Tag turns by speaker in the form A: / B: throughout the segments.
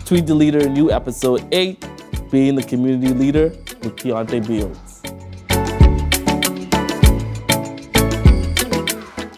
A: Tweet the Leader, new episode 8, Being the Community Leader with Keonte Beals.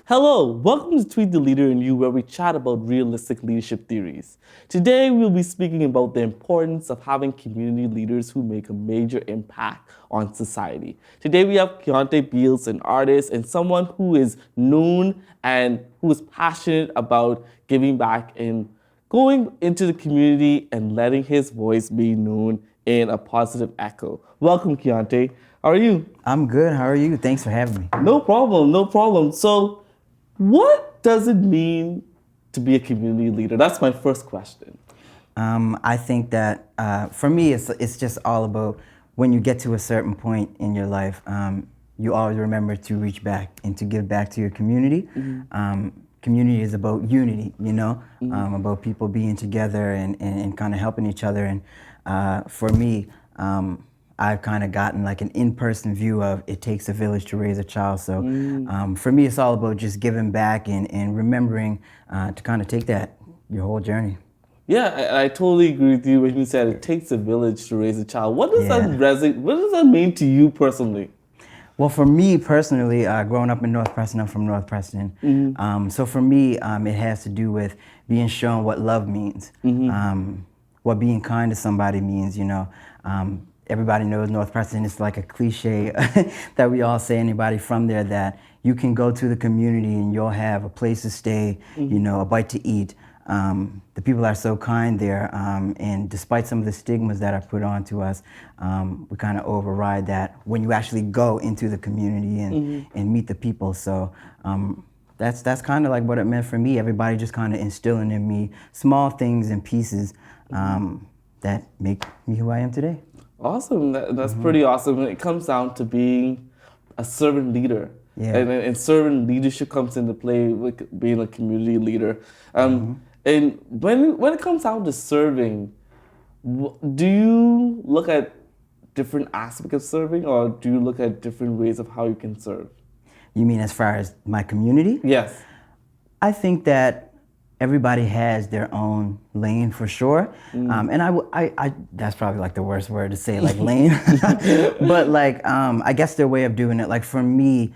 A: Hello, welcome to Tweet the Leader and You, where we chat about realistic leadership theories. Today, we'll be speaking about the importance of having community leaders who make a major impact on society. Today, we have Keonte Beals, an artist and someone who is known and who is passionate about giving back and going into the community and letting his voice be known in a positive echo. Welcome, Keonte. How are you?
B: I'm good. How are you? Thanks for having me.
A: No problem. So, what does it mean to be a community leader? That's my first question.
B: I think that for me, it's just all about when you get to a certain point in your life, you always remember to reach back and to give back to your community. Mm-hmm. Community is about unity, you know, about people being together and kind of helping each other. And for me, I've kind of gotten like an in-person view of it takes a village to raise a child. So for me, it's all about just giving back and remembering to kind of take that your whole journey.
A: Yeah, I totally agree with you when you said it takes a village to raise a child. What does that mean to you personally?
B: Well, for me personally, growing up in North Preston, I'm from North Preston. Mm-hmm. So for me, it has to do with being shown what love means, what being kind to somebody means, you know. Everybody knows North Preston is like a cliche that we all say, anybody from there, that you can go to the community and you'll have a place to stay, you know, a bite to eat. The people are so kind there, and despite some of the stigmas that are put onto us, we kind of override that when you actually go into the community and meet the people. So that's kind of like what it meant for me. Everybody just kind of instilling in me small things and pieces that make me who I am today.
A: Awesome. That's pretty awesome. It comes down to being a servant leader.
B: Yeah.
A: And servant leadership comes into play with being a community leader. And when it comes down to serving, do you look at different aspects of serving, or do you look at different ways of how you can serve?
B: You mean as far as my community?
A: Yes.
B: I think that everybody has their own lane for sure. And I that's probably like the worst word to say, like lane. But like, I guess their way of doing it, like for me,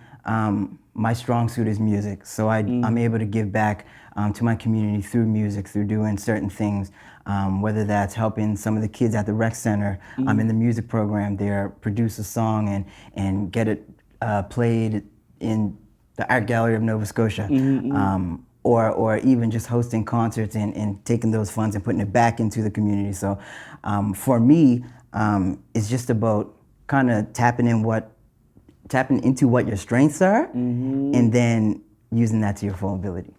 B: my strong suit is music. So I'm able to give back to my community through music, through doing certain things, whether that's helping some of the kids at the rec center. I'm in the music program there, produce a song and get it played in the Art Gallery of Nova Scotia. Or even just hosting concerts and taking those funds and putting it back into the community. So for me, it's just about kind of tapping into what your strengths are, and then using that to your full ability.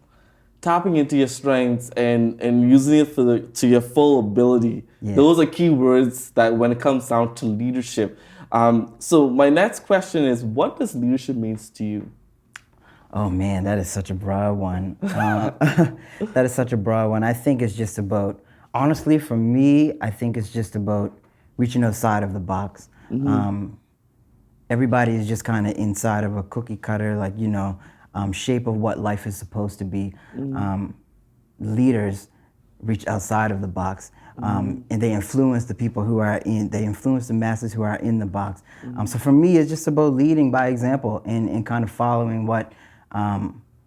A: Tapping into your strengths and using it to your full ability. Yeah. Those are key words that when it comes down to leadership. So my next question is, what does leadership mean to you?
B: Oh man, that is such a broad one. That is such a broad one. I think it's just about, honestly, for me, I think it's just about reaching outside of the box. Everybody is just kind of inside of a cookie cutter, like, you know, shape of what life is supposed to be. Leaders reach outside of the box, and they influence the people they influence the masses who are in the box. So for me, it's just about leading by example and kind of following what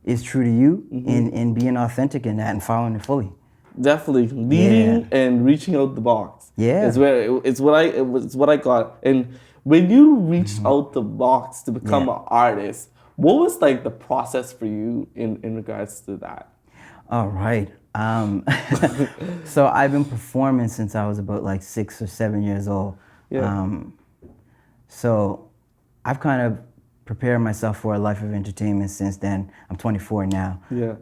B: is true to you and being authentic in that and following it fully.
A: Definitely leading and reaching out the box.
B: Yeah,
A: it's what I got. And when you reached out the box to become an artist, what was like the process for you in regards to that?
B: All right. So I've been performing since I was about like 6 or 7 years old. Yeah. So I've kind of prepared myself for a life of entertainment since then. I'm 24 now. Yeah.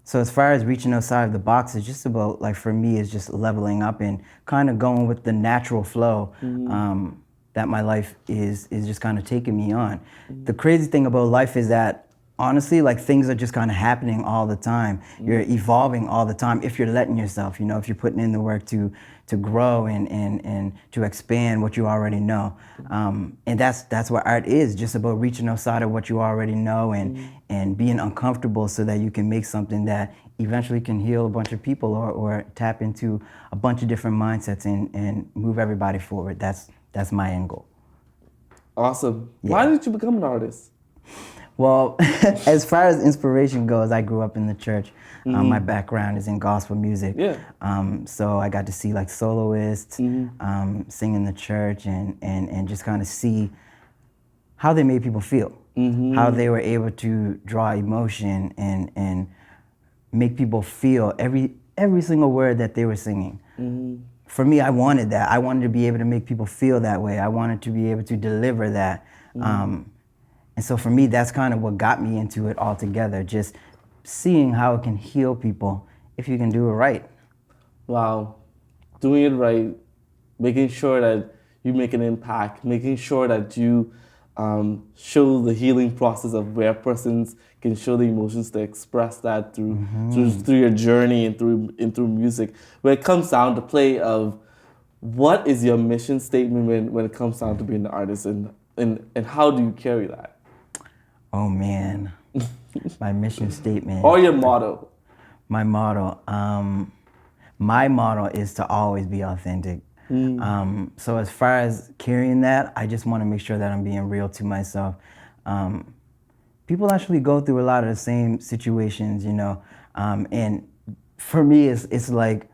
B: So as far as reaching outside of the box, it's just about, like, for me, it's just leveling up and kind of going with the natural flow that my life is just kind of taking me on. The crazy thing about life is that honestly, like things are just kind of happening all the time. You're evolving all the time if you're letting yourself, if you're putting in the work to grow and to expand what you already know. And that's what art is, just about reaching outside of what you already know and being uncomfortable so that you can make something that eventually can heal a bunch of people or tap into a bunch of different mindsets and move everybody forward. That's my end goal.
A: Awesome.
B: Yeah.
A: Why did you become an artist?
B: Well, as far as inspiration goes, I grew up in the church. My background is in gospel music.
A: Yeah.
B: So I got to see like soloists sing in the church and just kind of see how they made people feel, how they were able to draw emotion and make people feel every single word that they were singing. For me, I wanted that. I wanted to be able to make people feel that way. I wanted to be able to deliver that. And so for me, that's kind of what got me into it altogether, just seeing how it can heal people if you can do it right.
A: Wow. Doing it right, making sure that you make an impact, making sure that you show the healing process of where persons can show the emotions to express that through your journey and through music. When it comes down to play of what is your mission statement when it comes down to being an artist and how do you carry that?
B: Oh man, my mission statement.
A: Or your motto.
B: My motto. My motto is to always be authentic. So as far as carrying that, I just want to make sure that I'm being real to myself. People actually go through a lot of the same situations, and for me, it's like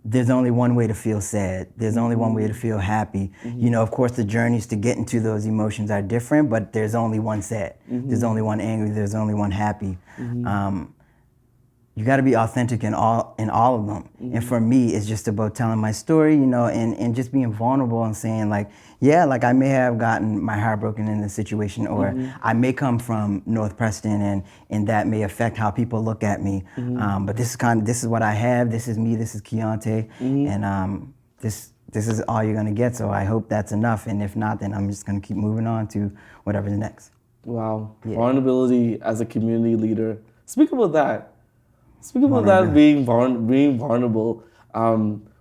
B: there's only one way to feel sad. There's only one way to feel happy. Of course, the journeys to get into those emotions are different, but there's only one sad. There's only one angry. There's only one happy. You got to be authentic in all of them. And for me, it's just about telling my story, and just being vulnerable and saying like, yeah, like I may have gotten my heart broken in this situation, or I may come from North Preston and that may affect how people look at me. But this is what I have. This is me. This is Keonte, and this is all you're gonna get. So I hope that's enough. And if not, then I'm just gonna keep moving on to whatever's next.
A: Wow,
B: Yeah.
A: Vulnerability as a community leader. Speak about that. Speak about that being vulnerable.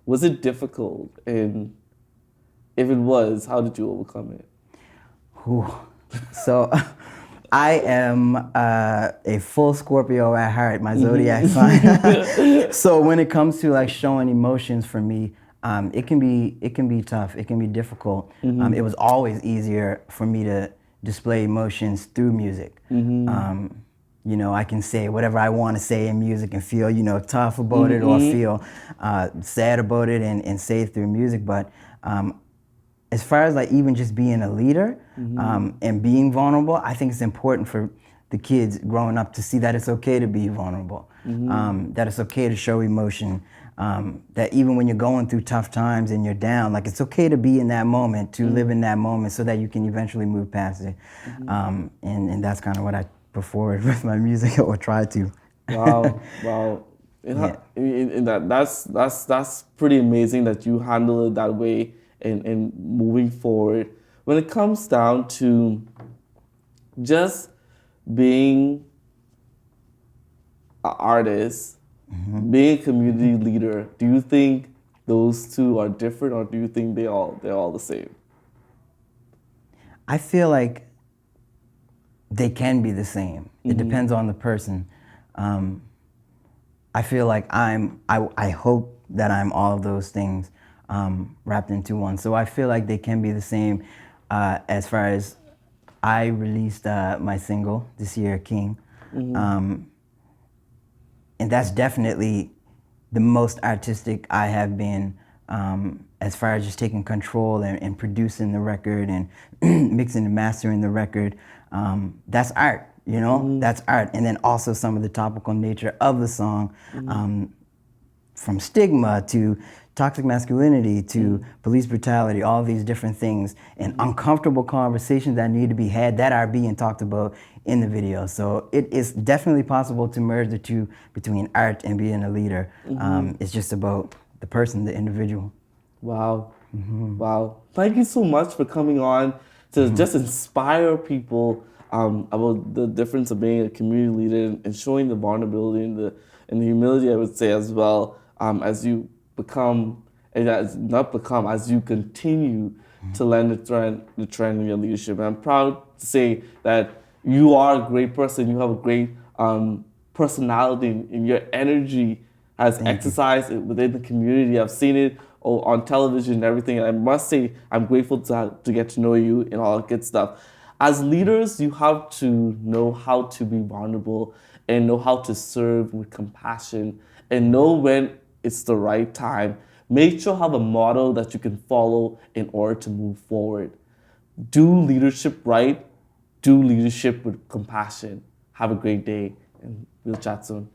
A: Was it difficult? And if it was, how did you overcome it?
B: Whew. So I am a full Scorpio at heart, my zodiac sign. So when it comes to like showing emotions for me, it can be tough. It can be difficult. It was always easier for me to display emotions through music. I can say whatever I want to say in music and feel, tough about it or feel sad about it and say it through music. But as far as like even just being a leader and being vulnerable, I think it's important for the kids growing up to see that it's okay to be vulnerable, that it's okay to show emotion, that even when you're going through tough times and you're down, like it's okay to be in that moment, to live in that moment so that you can eventually move past it. And that's kind of what I put forward with my music or try to.
A: Wow. And that's pretty amazing that you handle it that way and moving forward. When it comes down to just being an artist, being a community leader, do you think those two are different, or do you think they're all the same?
B: I feel like they can be the same. It depends on the person. I feel like I hope that I'm all of those things wrapped into one. So I feel like they can be the same as far as I released my single this year, King. And that's definitely the most artistic I have been as far as just taking control and producing the record and mixing and mastering the record. That's art, that's art. And then also some of the topical nature of the song, from stigma to toxic masculinity to police brutality, all these different things and uncomfortable conversations that need to be had that are being talked about in the video. So it is definitely possible to merge the two between art and being a leader. It's just about the person, the individual.
A: Wow. Wow. Thank you so much for coming on to just inspire people about the difference of being a community leader and showing the vulnerability and the humility, I would say, as well, as you become, and as not become, as you continue to lend the trend in your leadership. And I'm proud to say that you are a great person. You have a great personality, and your energy has exercised within the community. I've seen it on television and everything. And I must say, I'm grateful to get to know you and all that good stuff. As leaders, you have to know how to be vulnerable and know how to serve with compassion and know when it's the right time. Make sure you have a model that you can follow in order to move forward. Do leadership right. Do leadership with compassion. Have a great day, and we'll chat soon.